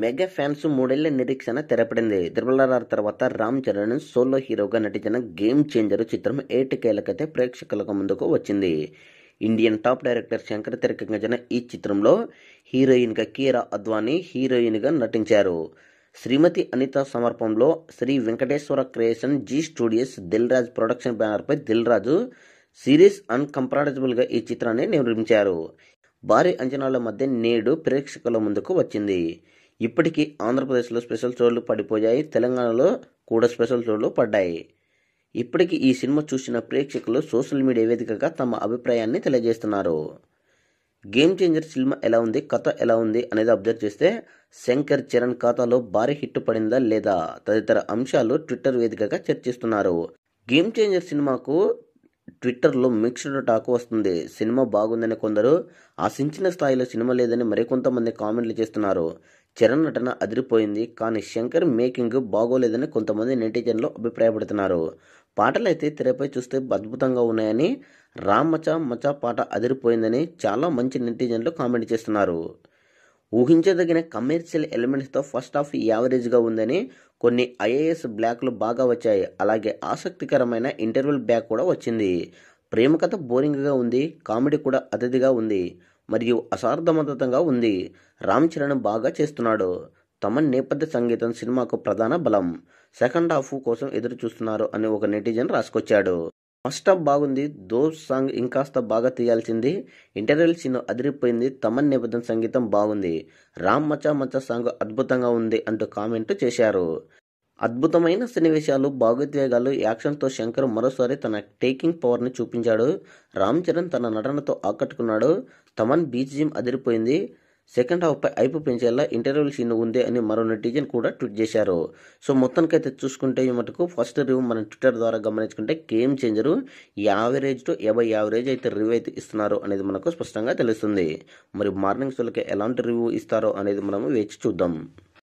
Mega fans 3 ఏళ్ల నిరీక్షణ తెరపడింది. RRR తర్వాత రామ్ చరణ్ సోలో హీరోగా నటించిన గేమ్ చేంజర్ చిత్రం ఏటికేలకైతే ప్రేక్షకులకు ముందుకు వచ్చింది. ఇండియన్ టాప్ డైరెక్టర్ శంకర్ తెరకెక్కించిన ఈ చిత్రంలో హీరోయిన్గా కీరా అద్వానీ హీరోయిన్గా నటించారు. శ్రీమతి అనిత సమర్పణలో Sri Venkateswara creation Zee studios Dil Raju production బ్యానర్పై దిల్ రాజు సిరీస్ అన్కంపారబుల్గా ఈ చిత్రాన్ని నిర్మించారు. భారీ అంచనాల మధ్య నేడు ప్రేక్షకుల ముందుకు వచ్చింది. ఇప్పటికీ ఆంధ్రప్రదేశ్లో స్పెషల్ షోలు పడిపోయాయి, తెలంగాణలో కూడా స్పెషల్ షోలు పడ్డాయి. ఇప్పటికీ ఈ సినిమా చూసిన ప్రేక్షకులు సోషల్ మీడియా వేదికగా తమ అభిప్రాయాన్ని తెలియజేస్తున్నారు. గేమ్ చేంజర్ సినిమా ఎలా ఉంది, కథ ఎలా ఉంది అనేది అబ్జర్వ్ చేస్తే శంకర్ చరణ్ ఖాతాలో భారీ హిట్ పడిందా లేదా తదితర అంశాలు ట్విట్టర్ వేదికగా చర్చిస్తున్నారు. గేమ్ చేంజర్ సినిమాకు ట్విట్టర్లో మిక్స్డ్ టాక్ వస్తుంది. సినిమా బాగుందని కొందరు, ఆశించిన స్థాయిలో సినిమా లేదని మరికొంతమంది కామెంట్లు చేస్తున్నారు. చరణ్ నటన అదిరిపోయింది, కానీ శంకర్ మేకింగ్ బాగోలేదని కొంతమంది నెటిజన్లు అభిప్రాయపడుతున్నారు. పాటలైతే తెరపై చూస్తే అద్భుతంగా ఉన్నాయని, రామ్ మచా మచా పాట అదిరిపోయిందని చాలా మంచి నెటిజన్లు కామెంట్ చేస్తున్నారు. ఊహించదగిన కమర్షియల్ ఎలిమెంట్స్తో ఫస్ట్ హాఫ్ యావరేజ్గా ఉందని, కొన్ని ఐఏఎస్ బ్లాక్లు బాగా వచ్చాయి, అలాగే ఆసక్తికరమైన ఇంటర్వెల్ బ్యాక్ కూడా వచ్చింది. ప్రేమ కథ బోరింగ్గా ఉంది, కామెడీ కూడా అతిథిగా ఉంది మరియు అసార్థమతంగా ఉంది. రామ్ చరణ్ బాగా చేస్తున్నాడు. తమన్ నేపథ్య సంగీతం సినిమాకు ప్రధాన బలం. సెకండ్ హాఫ్ కోసం ఎదురు చూస్తున్నారు అని ఒక నెటిజన్ రాసుకొచ్చాడు. ఫస్ట్ హాఫ్ బాగుంది, దోస్ సాంగ్ ఇంకాస్త బాగా తీయాల్సింది, ఇంటర్వెల్ సీన్ అదిరిపోయింది, తమన్ నేపథ్యం సంగీతం బాగుంది, రామ్ మచా మచా సాంగ్ అద్భుతంగా ఉంది అంటూ కామెంట్ చేశారు. అద్భుతమైన సన్నివేశాలు, భావోద్వేగాలు, యాక్షన్తో శంకర్ మరోసారి తన టేకింగ్ పవర్ని చూపించాడు. రామ్ చరణ్ తన నటనతో ఆకట్టుకున్నాడు. తమన్ బీజిఎం అదిరిపోయింది. సెకండ్ హాఫ్పై ఐపు పెంచేలా ఇంటర్వెల్ సీన్ ఉంది అని మరో నెటిజన్ కూడా ట్వీట్ చేశారు. సో మొత్తానికైతే చూసుకుంటే ఈ మటుకు ఫస్ట్ రివ్యూ మనం ట్విట్టర్ ద్వారా గమనించుకుంటే game changer average to average అయితే రివ్యూ అయితే ఇస్తున్నారు అనేది మనకు స్పష్టంగా తెలుస్తుంది. మరి మార్నింగ్ షోలకి ఎలాంటి రివ్యూ ఇస్తారో అనేది మనము వేచి చూద్దాం.